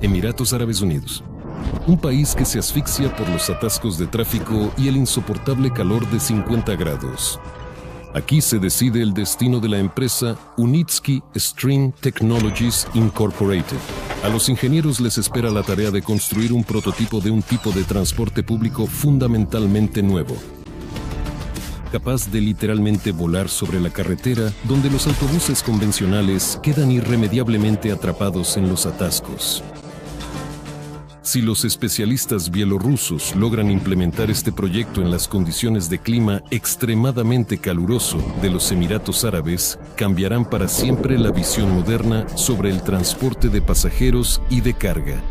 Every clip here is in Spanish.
Emiratos Árabes Unidos. Un país que se asfixia por los atascos de tráfico y el insoportable calor de 50 grados. Aquí se decide el destino de la empresa Unitsky String Technologies Incorporated. A los ingenieros les espera la tarea de construir un prototipo de un tipo de transporte público fundamentalmente nuevo, capaz de literalmente volar sobre la carretera, donde los autobuses convencionales quedan irremediablemente atrapados en los atascos. Si los especialistas bielorrusos logran implementar este proyecto en las condiciones de clima extremadamente caluroso de los Emiratos Árabes, cambiarán para siempre la visión moderna sobre el transporte de pasajeros y de carga.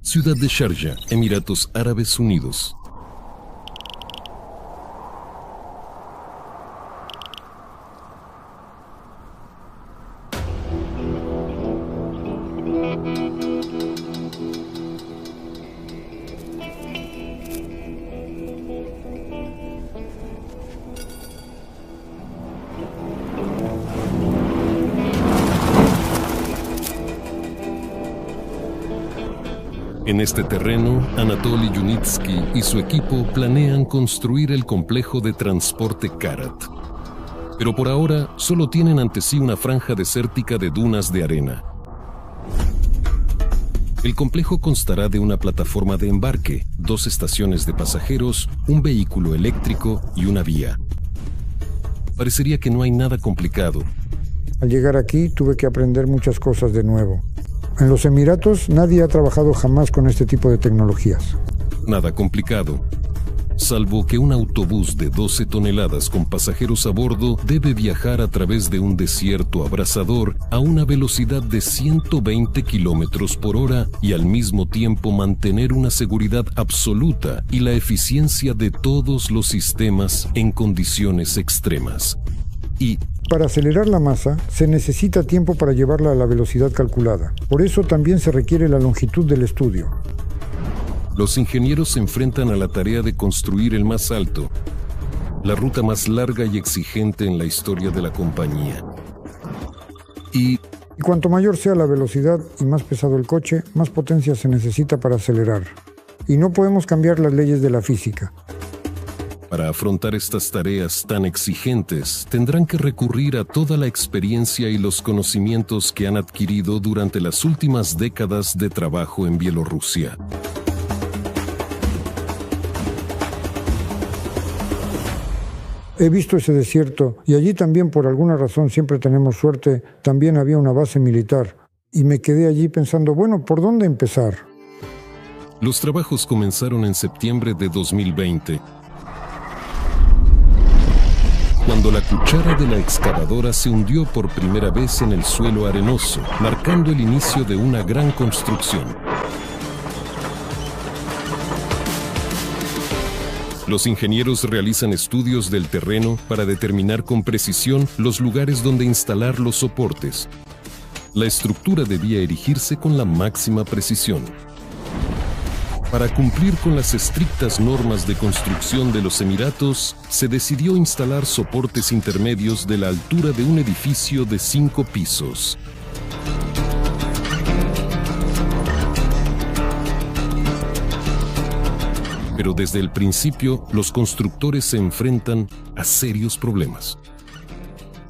Ciudad de Sharjah, Emiratos Árabes Unidos. En este terreno, Anatoly Yunitsky y su equipo planean construir el complejo de transporte Karat. Pero por ahora solo tienen ante sí una franja desértica de dunas de arena. El complejo constará de una plataforma de embarque, 2 estaciones de pasajeros, un vehículo eléctrico y una vía. Parecería que no hay nada complicado. Al llegar aquí tuve que aprender muchas cosas de nuevo. En los Emiratos nadie ha trabajado jamás con este tipo de tecnologías. Nada complicado, salvo que un autobús de 12 toneladas con pasajeros a bordo debe viajar a través de un desierto abrasador a una velocidad de 120 kilómetros por hora y al mismo tiempo mantener una seguridad absoluta y la eficiencia de todos los sistemas en condiciones extremas. Y para acelerar la masa, se necesita tiempo para llevarla a la velocidad calculada. Por eso también se requiere la longitud del estudio. Los ingenieros se enfrentan a la tarea de construir el más alto, la ruta más larga y exigente en la historia de la compañía. Y cuanto mayor sea la velocidad y más pesado el coche, más potencia se necesita para acelerar. Y no podemos cambiar las leyes de la física. Para afrontar estas tareas tan exigentes, tendrán que recurrir a toda la experiencia y los conocimientos que han adquirido durante las últimas décadas de trabajo en Bielorrusia. He visto ese desierto y allí también, por alguna razón, siempre tenemos suerte, también había una base militar. Y me quedé allí pensando, bueno, ¿por dónde empezar? Los trabajos comenzaron en septiembre de 2020. Cuando la cuchara de la excavadora se hundió por primera vez en el suelo arenoso, marcando el inicio de una gran construcción. Los ingenieros realizan estudios del terreno para determinar con precisión los lugares donde instalar los soportes. La estructura debía erigirse con la máxima precisión. Para cumplir con las estrictas normas de construcción de los Emiratos, se decidió instalar soportes intermedios de la altura de un edificio de 5 pisos. Pero desde el principio, los constructores se enfrentan a serios problemas.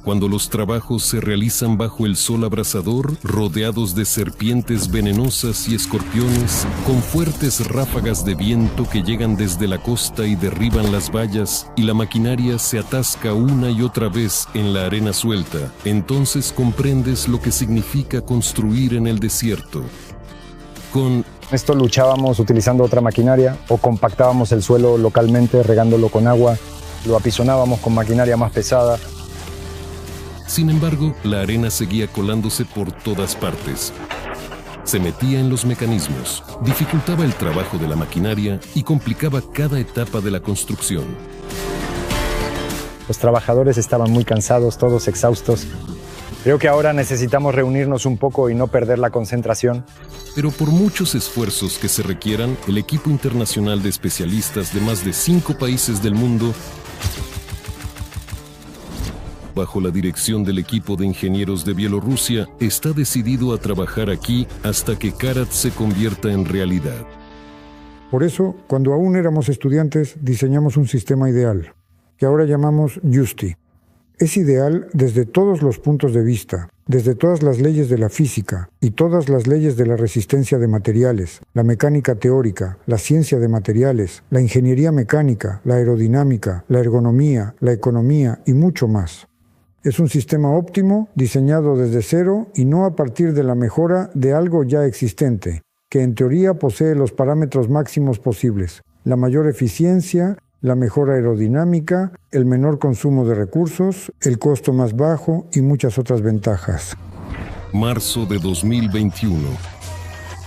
Cuando los trabajos se realizan bajo el sol abrasador, rodeados de serpientes venenosas y escorpiones, con fuertes ráfagas de viento que llegan desde la costa y derriban las vallas, y la maquinaria se atasca una y otra vez en la arena suelta, entonces comprendes lo que significa construir en el desierto. Con esto luchábamos utilizando otra maquinaria o compactábamos el suelo localmente regándolo con agua, lo apisonábamos con maquinaria más pesada. Sin embargo, la arena seguía colándose por todas partes. Se metía en los mecanismos, dificultaba el trabajo de la maquinaria y complicaba cada etapa de la construcción. Los trabajadores estaban muy cansados, todos exhaustos. Creo que ahora necesitamos reunirnos un poco y no perder la concentración. Pero por muchos esfuerzos que se requieran, el equipo internacional de especialistas de más de 5 países del mundo, bajo la dirección del equipo de ingenieros de Bielorrusia, está decidido a trabajar aquí hasta que Karat se convierta en realidad. Por eso, cuando aún éramos estudiantes, diseñamos un sistema ideal, que ahora llamamos Justy. Es ideal desde todos los puntos de vista, desde todas las leyes de la física y todas las leyes de la resistencia de materiales, la mecánica teórica, la ciencia de materiales, la ingeniería mecánica, la aerodinámica, la ergonomía, la economía y mucho más. Es un sistema óptimo, diseñado desde cero y no a partir de la mejora de algo ya existente, que en teoría posee los parámetros máximos posibles, la mayor eficiencia, la mejor aerodinámica, el menor consumo de recursos, el costo más bajo y muchas otras ventajas. Marzo de 2021.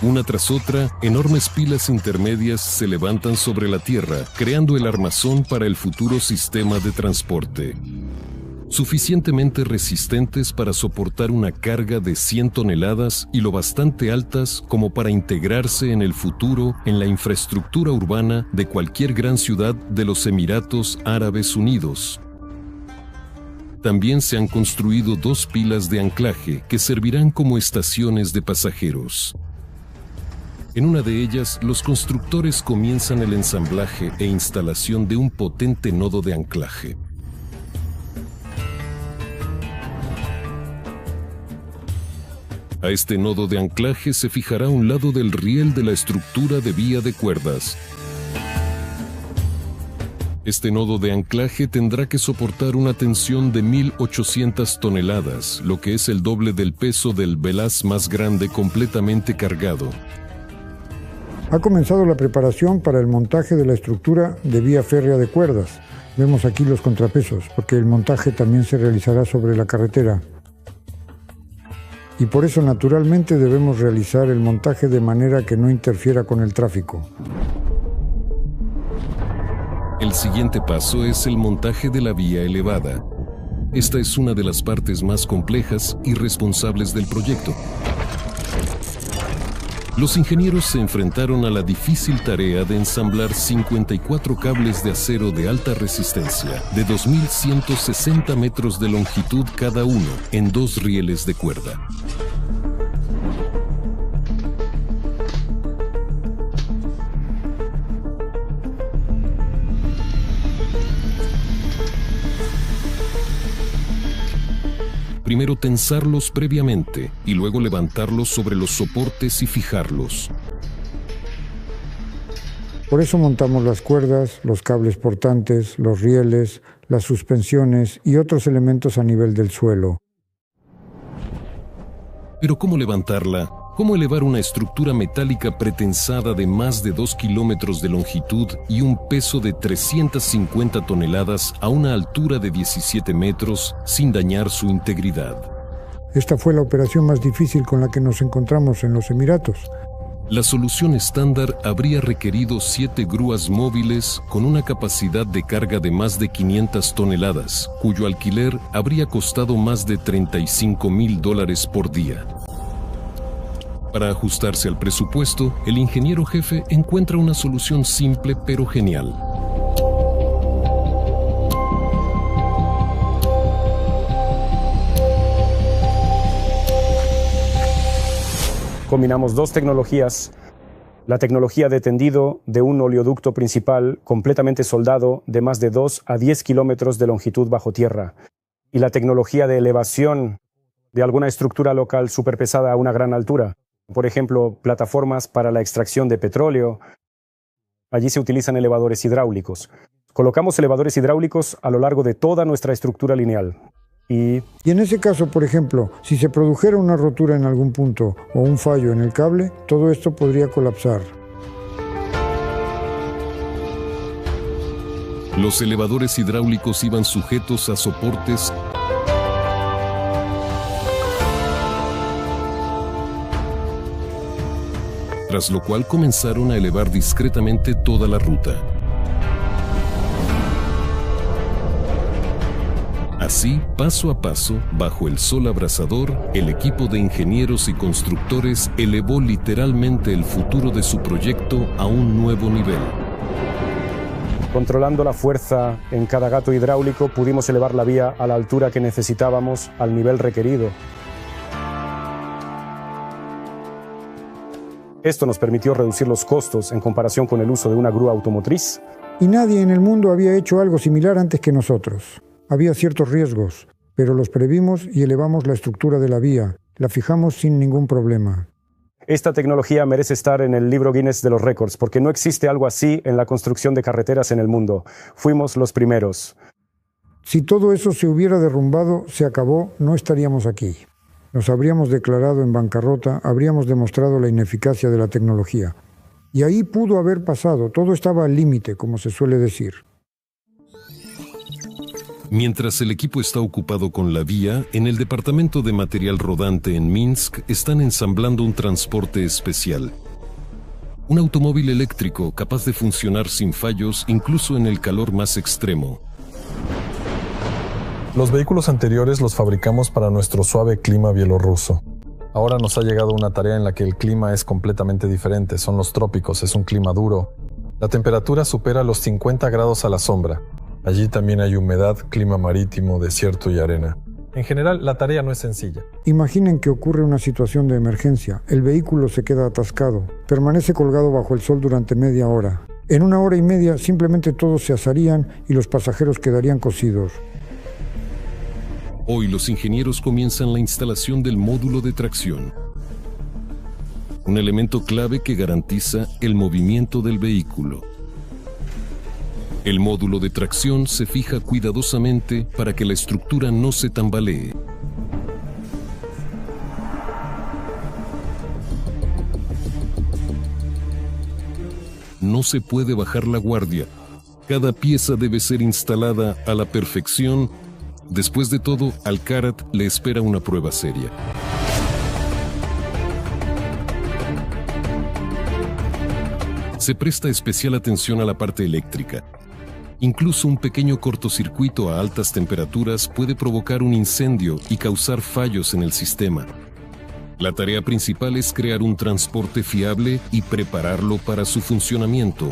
Una tras otra, enormes pilas intermedias se levantan sobre la Tierra, creando el armazón para el futuro sistema de transporte. Suficientemente resistentes para soportar una carga de 100 toneladas y lo bastante altas como para integrarse en el futuro en la infraestructura urbana de cualquier gran ciudad de los Emiratos Árabes Unidos. También se han construido 2 pilas de anclaje que servirán como estaciones de pasajeros. En una de ellas, los constructores comienzan el ensamblaje e instalación de un potente nodo de anclaje. A este nodo de anclaje se fijará a un lado del riel de la estructura de vía de cuerdas. Este nodo de anclaje tendrá que soportar una tensión de 1.800 toneladas, lo que es el doble del peso del velaz más grande completamente cargado. Ha comenzado la preparación para el montaje de la estructura de vía férrea de cuerdas. Vemos aquí los contrapesos, porque el montaje también se realizará sobre la carretera. Y por eso naturalmente debemos realizar el montaje de manera que no interfiera con el tráfico. El siguiente paso es el montaje de la vía elevada. Esta es una de las partes más complejas y responsables del proyecto. Los ingenieros se enfrentaron a la difícil tarea de ensamblar 54 cables de acero de alta resistencia, de 2.160 metros de longitud cada uno, en 2 rieles de cuerda. Primero tensarlos previamente y luego levantarlos sobre los soportes y fijarlos. Por eso montamos las cuerdas, los cables portantes, los rieles, las suspensiones y otros elementos a nivel del suelo. Pero ¿cómo levantarla? ¿Cómo elevar una estructura metálica pretensada de más de 2 kilómetros de longitud y un peso de 350 toneladas a una altura de 17 metros sin dañar su integridad? Esta fue la operación más difícil con la que nos encontramos en los Emiratos. La solución estándar habría requerido 7 grúas móviles con una capacidad de carga de más de 500 toneladas, cuyo alquiler habría costado más de $35,000 por día. Para ajustarse al presupuesto, el ingeniero jefe encuentra una solución simple pero genial. Combinamos 2 tecnologías, la tecnología de tendido de un oleoducto principal completamente soldado de más de 2 a 10 kilómetros de longitud bajo tierra y la tecnología de elevación de alguna estructura local superpesada a una gran altura. Por ejemplo, plataformas para la extracción de petróleo. Allí se utilizan elevadores hidráulicos. Colocamos elevadores hidráulicos a lo largo de toda nuestra estructura lineal. Y en ese caso, por ejemplo, si se produjera una rotura en algún punto o un fallo en el cable, todo esto podría colapsar. Los elevadores hidráulicos iban sujetos a soportes tras lo cual comenzaron a elevar discretamente toda la ruta. Así, paso a paso, bajo el sol abrasador, el equipo de ingenieros y constructores elevó literalmente el futuro de su proyecto a un nuevo nivel. Controlando la fuerza en cada gato hidráulico, pudimos elevar la vía a la altura que necesitábamos, al nivel requerido. Esto nos permitió reducir los costos en comparación con el uso de una grúa automotriz. Y nadie en el mundo había hecho algo similar antes que nosotros. Había ciertos riesgos, pero los previmos y elevamos la estructura de la vía. La fijamos sin ningún problema. Esta tecnología merece estar en el libro Guinness de los récords, porque no existe algo así en la construcción de carreteras en el mundo. Fuimos los primeros. Si todo eso se hubiera derrumbado, se acabó, no estaríamos aquí. Nos habríamos declarado en bancarrota, habríamos demostrado la ineficacia de la tecnología. Y ahí pudo haber pasado, todo estaba al límite, como se suele decir. Mientras el equipo está ocupado con la vía, en el departamento de material rodante en Minsk están ensamblando un transporte especial. Un automóvil eléctrico capaz de funcionar sin fallos incluso en el calor más extremo. Los vehículos anteriores los fabricamos para nuestro suave clima bielorruso. Ahora nos ha llegado una tarea en la que el clima es completamente diferente. Son los trópicos, es un clima duro. La temperatura supera los 50 grados a la sombra. Allí también hay humedad, clima marítimo, desierto y arena. En general, la tarea no es sencilla. Imaginen que ocurre una situación de emergencia. El vehículo se queda atascado. Permanece colgado bajo el sol durante media hora. En 1 hora y media simplemente todos se asarían y los pasajeros quedarían cocidos. Hoy los ingenieros comienzan la instalación del módulo de tracción. Un elemento clave que garantiza el movimiento del vehículo. El módulo de tracción se fija cuidadosamente para que la estructura no se tambalee. No se puede bajar la guardia. Cada pieza debe ser instalada a la perfección. Después de todo, al Karat le espera una prueba seria. Se presta especial atención a la parte eléctrica. Incluso un pequeño cortocircuito a altas temperaturas puede provocar un incendio y causar fallos en el sistema. La tarea principal es crear un transporte fiable y prepararlo para su funcionamiento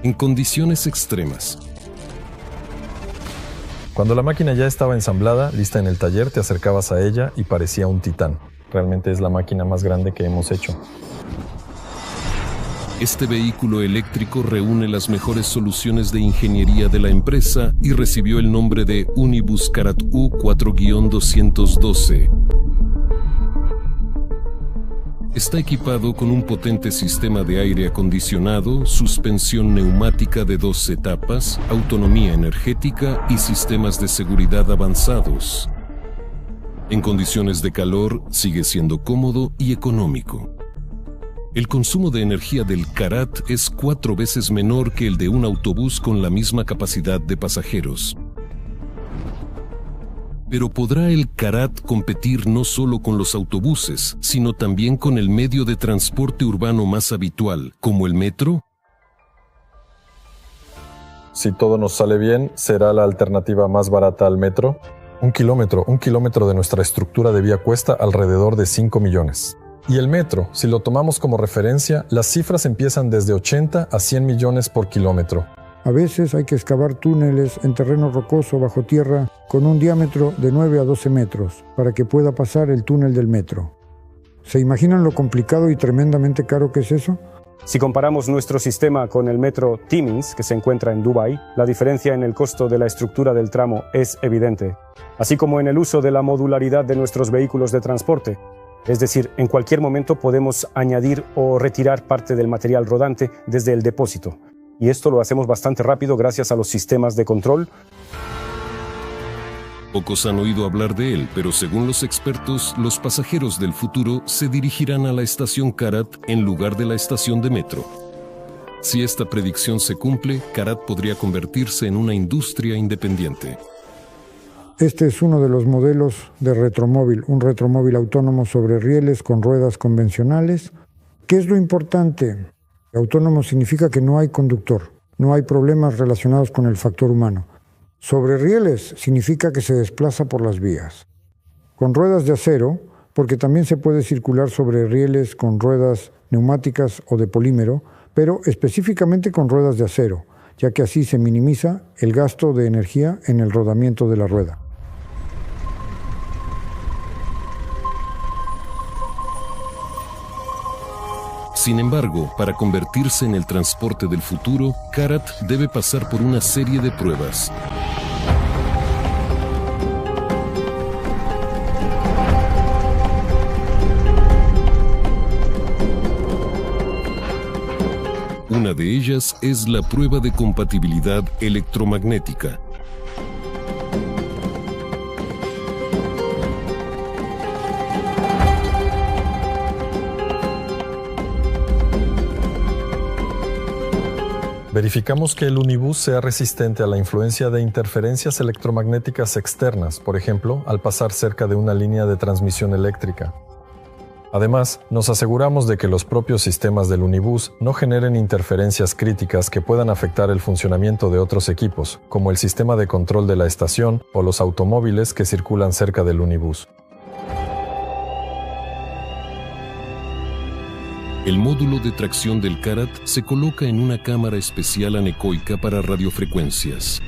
en condiciones extremas. Cuando la máquina ya estaba ensamblada, lista en el taller, te acercabas a ella y parecía un titán. Realmente es la máquina más grande que hemos hecho. Este vehículo eléctrico reúne las mejores soluciones de ingeniería de la empresa y recibió el nombre de Unibus Karat U4-212. Está equipado con un potente sistema de aire acondicionado, suspensión neumática de 2 etapas, autonomía energética y sistemas de seguridad avanzados. En condiciones de calor, sigue siendo cómodo y económico. El consumo de energía del Karat es 4 veces menor que el de un autobús con la misma capacidad de pasajeros. Pero ¿podrá el Karat competir no solo con los autobuses, sino también con el medio de transporte urbano más habitual, como el metro? Si todo nos sale bien, ¿será la alternativa más barata al metro? Un kilómetro de nuestra estructura de vía cuesta alrededor de 5 millones. Y el metro, si lo tomamos como referencia, las cifras empiezan desde 80 a 100 millones por kilómetro. A veces hay que excavar túneles en terreno rocoso bajo tierra con un diámetro de 9 a 12 metros para que pueda pasar el túnel del metro. ¿Se imaginan lo complicado y tremendamente caro que es eso? Si comparamos nuestro sistema con el metro Timmins, que se encuentra en Dubái, la diferencia en el costo de la estructura del tramo es evidente, así como en el uso de la modularidad de nuestros vehículos de transporte. Es decir, en cualquier momento podemos añadir o retirar parte del material rodante desde el depósito. Y esto lo hacemos bastante rápido gracias a los sistemas de control. Pocos han oído hablar de él, pero según los expertos, los pasajeros del futuro se dirigirán a la estación Karat en lugar de la estación de metro. Si esta predicción se cumple, Karat podría convertirse en una industria independiente. Este es uno de los modelos de retromóvil, un retromóvil autónomo sobre rieles con ruedas convencionales ¿Qué es lo importante? Autónomo significa que no hay conductor, no hay problemas relacionados con el factor humano. Sobre rieles significa que se desplaza por las vías. Con ruedas de acero, porque también se puede circular sobre rieles con ruedas neumáticas o de polímero, pero específicamente con ruedas de acero, ya que así se minimiza el gasto de energía en el rodamiento de la rueda. Sin embargo, para convertirse en el transporte del futuro, Carat debe pasar por una serie de pruebas. Una de ellas es la prueba de compatibilidad electromagnética. Verificamos que el unibús sea resistente a la influencia de interferencias electromagnéticas externas, por ejemplo, al pasar cerca de una línea de transmisión eléctrica. Además, nos aseguramos de que los propios sistemas del unibús no generen interferencias críticas que puedan afectar el funcionamiento de otros equipos, como el sistema de control de la estación o los automóviles que circulan cerca del unibús. El módulo de tracción del Carat se coloca en una cámara especial anecoica para radiofrecuencias.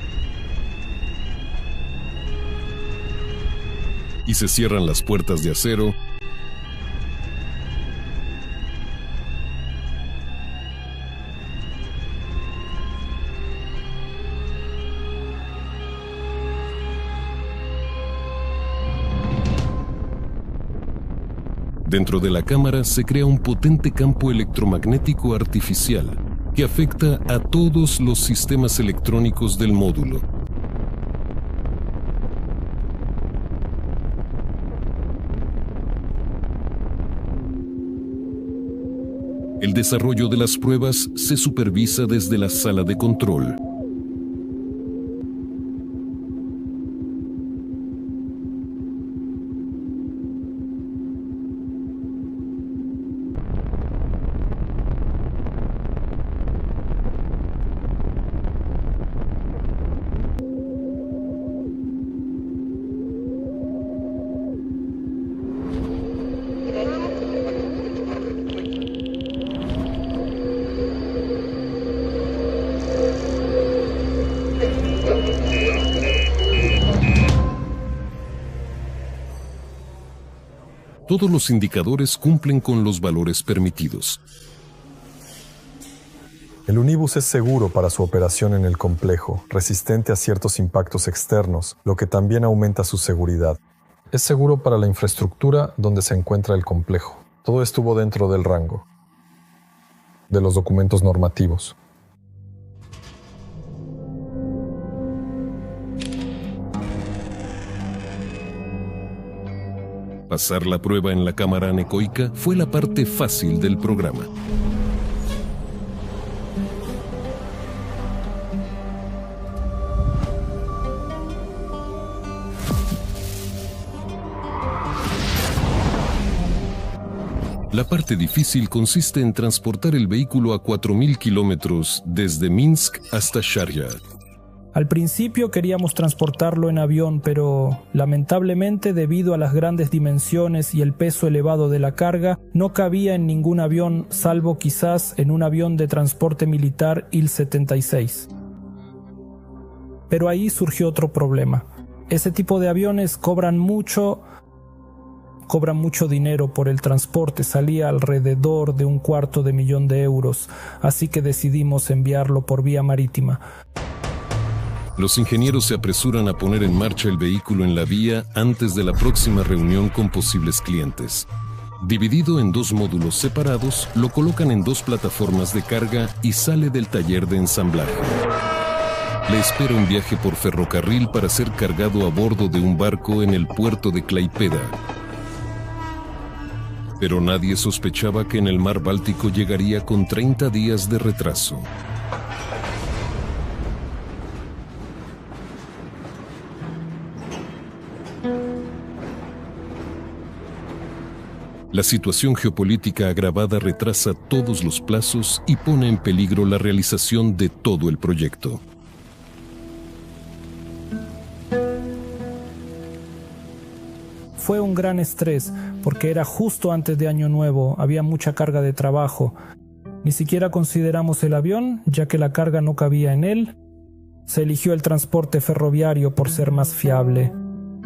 Y se cierran las puertas de acero Dentro de la cámara se crea un potente campo electromagnético artificial que afecta a todos los sistemas electrónicos del módulo. El desarrollo de las pruebas se supervisa desde la sala de control. Todos los indicadores cumplen con los valores permitidos. El unibús es seguro para su operación en el complejo, resistente a ciertos impactos externos, lo que también aumenta su seguridad. Es seguro para la infraestructura donde se encuentra el complejo. Todo estuvo dentro del rango de los documentos normativos. Pasar la prueba en la cámara anecoica fue la parte fácil del programa. La parte difícil consiste en transportar el vehículo a 4.000 kilómetros desde Minsk hasta Sharjah. Al principio queríamos transportarlo en avión, pero lamentablemente debido a las grandes dimensiones y el peso elevado de la carga, no cabía en ningún avión salvo quizás en un avión de transporte militar Il-76. Pero ahí surgió otro problema. Ese tipo de aviones cobran mucho dinero por el transporte, salía alrededor de $250,000, así que decidimos enviarlo por vía marítima. Los ingenieros se apresuran a poner en marcha el vehículo en la vía antes de la próxima reunión con posibles clientes. Dividido en 2 módulos separados, lo colocan en 2 plataformas de carga y sale del taller de ensamblaje. Le espera un viaje por ferrocarril para ser cargado a bordo de un barco en el puerto de Klaipėda. Pero nadie sospechaba que en el mar Báltico llegaría con 30 días de retraso. La situación geopolítica agravada retrasa todos los plazos y pone en peligro la realización de todo el proyecto. Fue un gran estrés, porque era justo antes de Año Nuevo, había mucha carga de trabajo. Ni siquiera consideramos el avión, ya que la carga no cabía en él. Se eligió el transporte ferroviario por ser más fiable.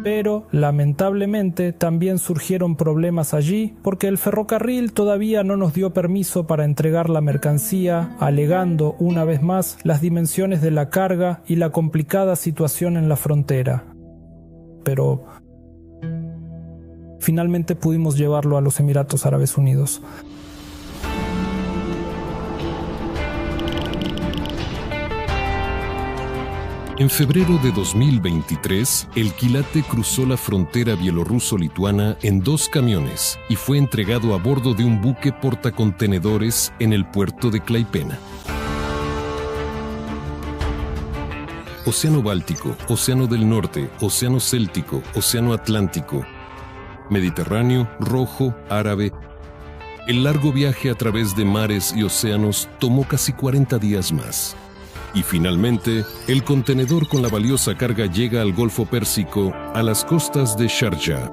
Pero, lamentablemente, también surgieron problemas allí, porque el ferrocarril todavía no nos dio permiso para entregar la mercancía, alegando, una vez más, las dimensiones de la carga y la complicada situación en la frontera. Pero finalmente pudimos llevarlo a los Emiratos Árabes Unidos. En febrero de 2023, el quilate cruzó la frontera bielorruso-lituana en 2 camiones y fue entregado a bordo de un buque portacontenedores en el puerto de Klaipėda. Océano Báltico, Océano del Norte, Océano Céltico, Océano Atlántico, Mediterráneo, Rojo, Árabe. El largo viaje a través de mares y océanos tomó casi 40 días más. Y finalmente, el contenedor con la valiosa carga llega al Golfo Pérsico, a las costas de Sharjah.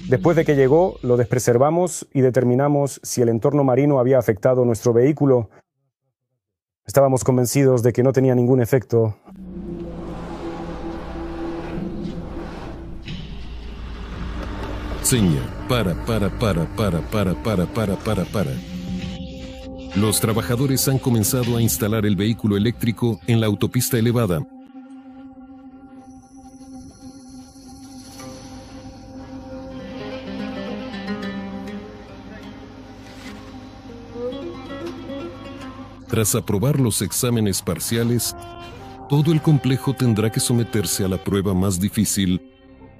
Después de que llegó, lo despreservamos y determinamos si el entorno marino había afectado nuestro vehículo. Estábamos convencidos de que no tenía ningún efecto. Seña, para. Los trabajadores han comenzado a instalar el vehículo eléctrico en la autopista elevada. Tras aprobar los exámenes parciales, todo el complejo tendrá que someterse a la prueba más difícil.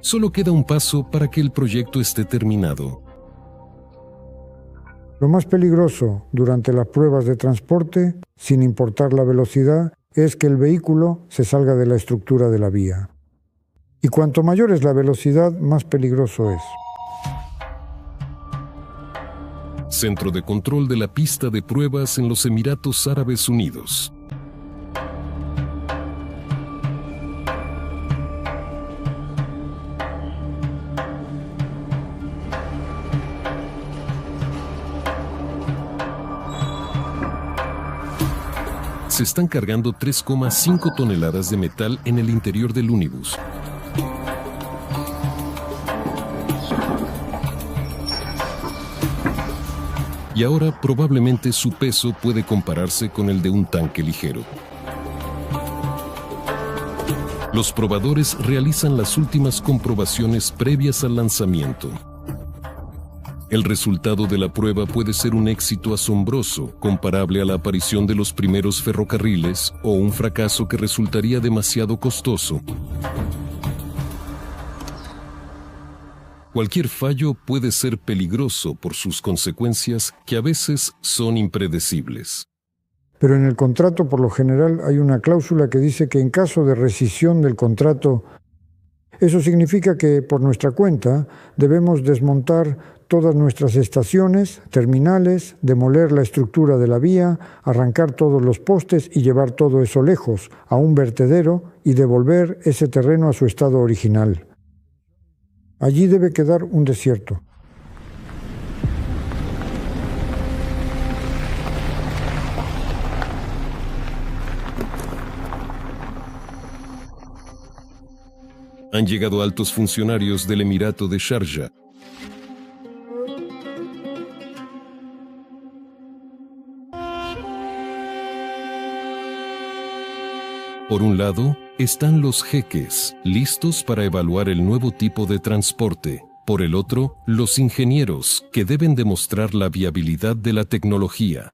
Solo queda un paso para que el proyecto esté terminado. Lo más peligroso durante las pruebas de transporte, sin importar la velocidad, es que el vehículo se salga de la estructura de la vía. Y cuanto mayor es la velocidad, más peligroso es. Centro de control de la pista de pruebas en los Emiratos Árabes Unidos. Se están cargando 3,5 toneladas de metal en el interior del Unibus. Y ahora probablemente su peso puede compararse con el de un tanque ligero. Los probadores realizan las últimas comprobaciones previas al lanzamiento. El resultado de la prueba puede ser un éxito asombroso, comparable a la aparición de los primeros ferrocarriles, o un fracaso que resultaría demasiado costoso. Cualquier fallo puede ser peligroso por sus consecuencias, que a veces son impredecibles. Pero en el contrato, por lo general, hay una cláusula que dice que en caso de rescisión del contrato, eso significa que, por nuestra cuenta, debemos desmontar todas nuestras estaciones, terminales, demoler la estructura de la vía, arrancar todos los postes y llevar todo eso lejos, a un vertedero, y devolver ese terreno a su estado original. Allí debe quedar un desierto. Han llegado altos funcionarios del Emirato de Sharjah. Por un lado, están los jeques, listos para evaluar el nuevo tipo de transporte. Por el otro, los ingenieros, que deben demostrar la viabilidad de la tecnología.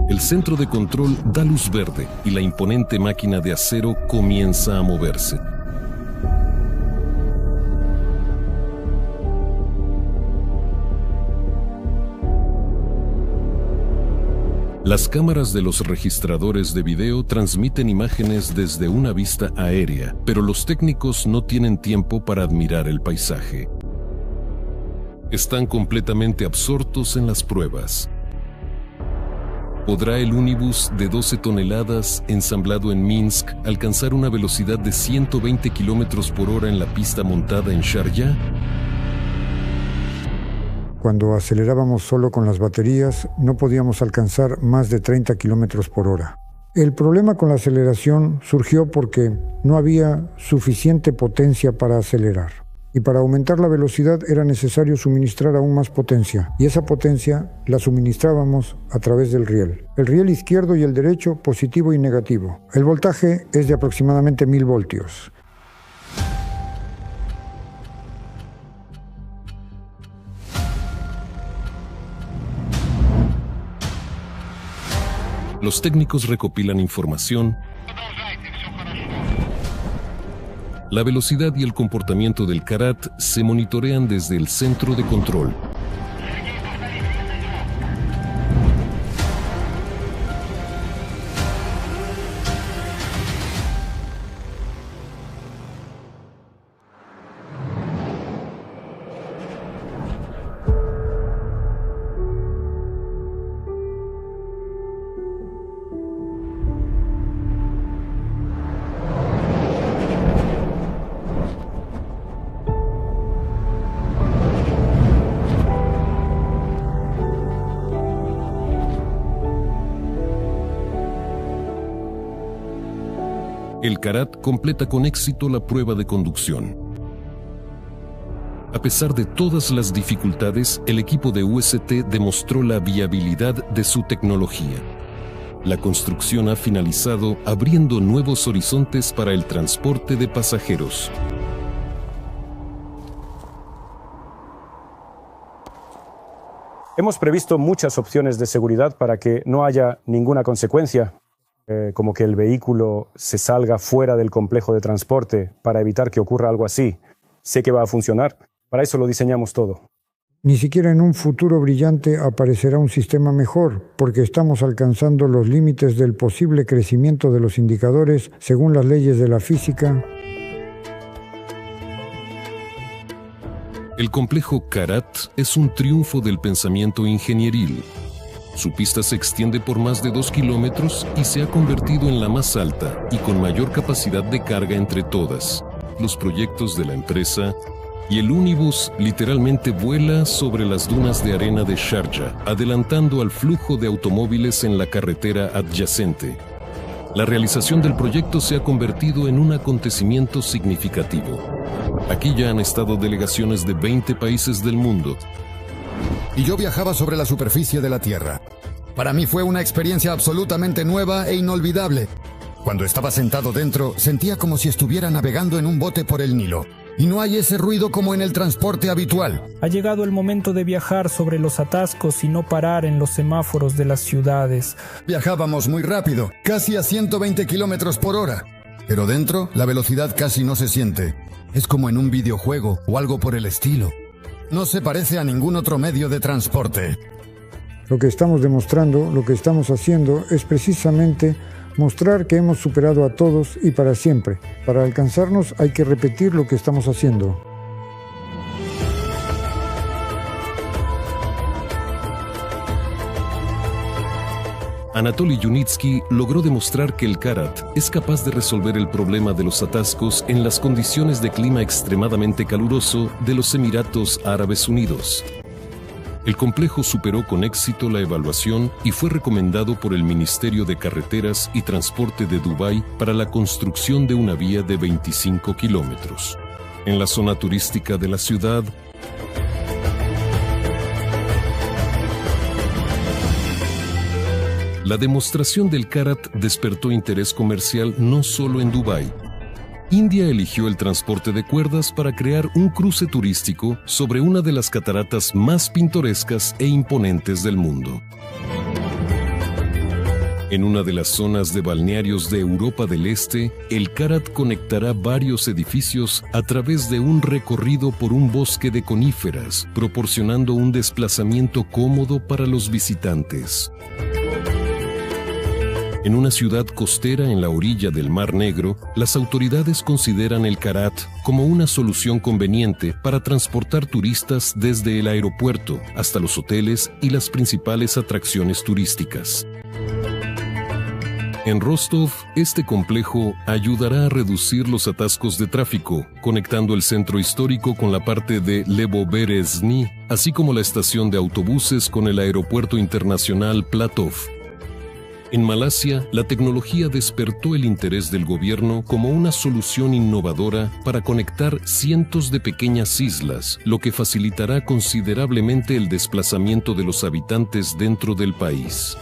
El centro de control da luz verde y la imponente máquina de acero comienza a moverse. Las cámaras de los registradores de video transmiten imágenes desde una vista aérea, pero los técnicos no tienen tiempo para admirar el paisaje. Están completamente absortos en las pruebas. ¿Podrá el únibus de 12 toneladas ensamblado en Minsk alcanzar una velocidad de 120 km por hora en la pista montada en Sharjah? Cuando acelerábamos solo con las baterías, no podíamos alcanzar más de 30 km por hora. El problema con la aceleración surgió porque no había suficiente potencia para acelerar. Y para aumentar la velocidad era necesario suministrar aún más potencia, y esa potencia la suministrábamos a través del riel. El riel izquierdo y el derecho, positivo y negativo. El voltaje es de aproximadamente 1000 voltios. Los técnicos recopilan información. La velocidad y el comportamiento del Karat se monitorean desde el centro de control. El Karat completa con éxito la prueba de conducción. A pesar de todas las dificultades, el equipo de UST demostró la viabilidad de su tecnología. La construcción ha finalizado, abriendo nuevos horizontes para el transporte de pasajeros. Hemos previsto muchas opciones de seguridad para que no haya ninguna consecuencia. Como que el vehículo se salga fuera del complejo de transporte para evitar que ocurra algo así. Sé que va a funcionar. Para eso lo diseñamos todo. Ni siquiera en un futuro brillante aparecerá un sistema mejor, porque estamos alcanzando los límites del posible crecimiento de los indicadores según las leyes de la física. El complejo Karat es un triunfo del pensamiento ingenieril. Su pista se extiende por más de 2 kilómetros y se ha convertido en la más alta y con mayor capacidad de carga entre todas. Los proyectos de la empresa y el únibus literalmente vuela sobre las dunas de arena de Sharjah, adelantando al flujo de automóviles en la carretera adyacente. La realización del proyecto se ha convertido en un acontecimiento significativo. Aquí ya han estado delegaciones de 20 países del mundo. Y yo viajaba sobre la superficie de la Tierra. Para mí fue una experiencia absolutamente nueva e inolvidable. Cuando estaba sentado dentro, sentía como si estuviera navegando en un bote por el Nilo. Y no hay ese ruido como en el transporte habitual. Ha llegado el momento de viajar sobre los atascos y no parar en los semáforos de las ciudades. Viajábamos muy rápido, casi a 120 kilómetros por hora. Pero dentro, la velocidad casi no se siente. Es como en un videojuego o algo por el estilo. No se parece a ningún otro medio de transporte. Lo que estamos demostrando, lo que estamos haciendo, es precisamente mostrar que hemos superado a todos y para siempre. Para alcanzarnos hay que repetir lo que estamos haciendo. Anatoly Yunitsky logró demostrar que el Karat es capaz de resolver el problema de los atascos en las condiciones de clima extremadamente caluroso de los Emiratos Árabes Unidos. El complejo superó con éxito la evaluación y fue recomendado por el Ministerio de Carreteras y Transporte de Dubái para la construcción de una vía de 25 kilómetros. En la zona turística de la ciudad, la demostración del Karat despertó interés comercial no solo en Dubái. India eligió el transporte de cuerdas para crear un cruce turístico sobre una de las cataratas más pintorescas e imponentes del mundo. En una de las zonas de balnearios de Europa del Este, el Karat conectará varios edificios a través de un recorrido por un bosque de coníferas, proporcionando un desplazamiento cómodo para los visitantes. En una ciudad costera en la orilla del Mar Negro, las autoridades consideran el Karat como una solución conveniente para transportar turistas desde el aeropuerto hasta los hoteles y las principales atracciones turísticas. En Rostov, este complejo ayudará a reducir los atascos de tráfico, conectando el centro histórico con la parte de Levoberezhny, así como la estación de autobuses con el aeropuerto internacional Platov. En Malasia, la tecnología despertó el interés del gobierno como una solución innovadora para conectar cientos de pequeñas islas, lo que facilitará considerablemente el desplazamiento de los habitantes dentro del país.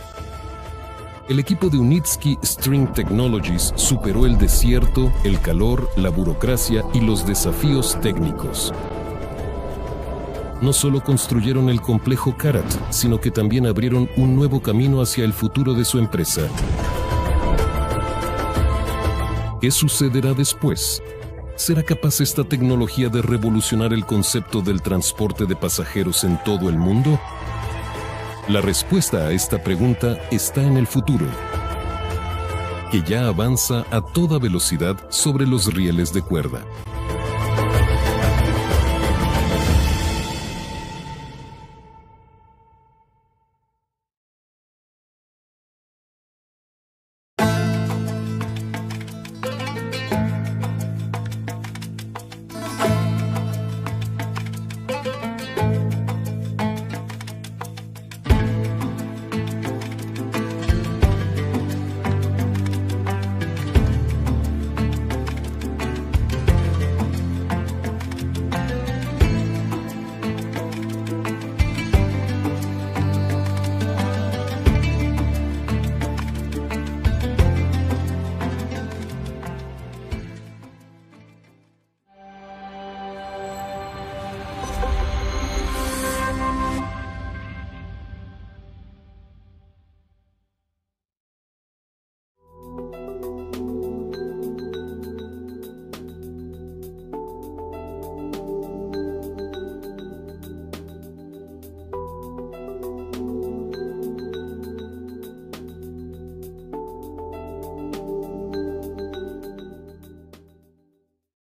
El equipo de Unitsky String Technologies superó el desierto, el calor, la burocracia y los desafíos técnicos. No solo construyeron el complejo Karat, sino que también abrieron un nuevo camino hacia el futuro de su empresa. ¿Qué sucederá después? ¿Será capaz esta tecnología de revolucionar el concepto del transporte de pasajeros en todo el mundo? La respuesta a esta pregunta está en el futuro, que ya avanza a toda velocidad sobre los rieles de cuerda.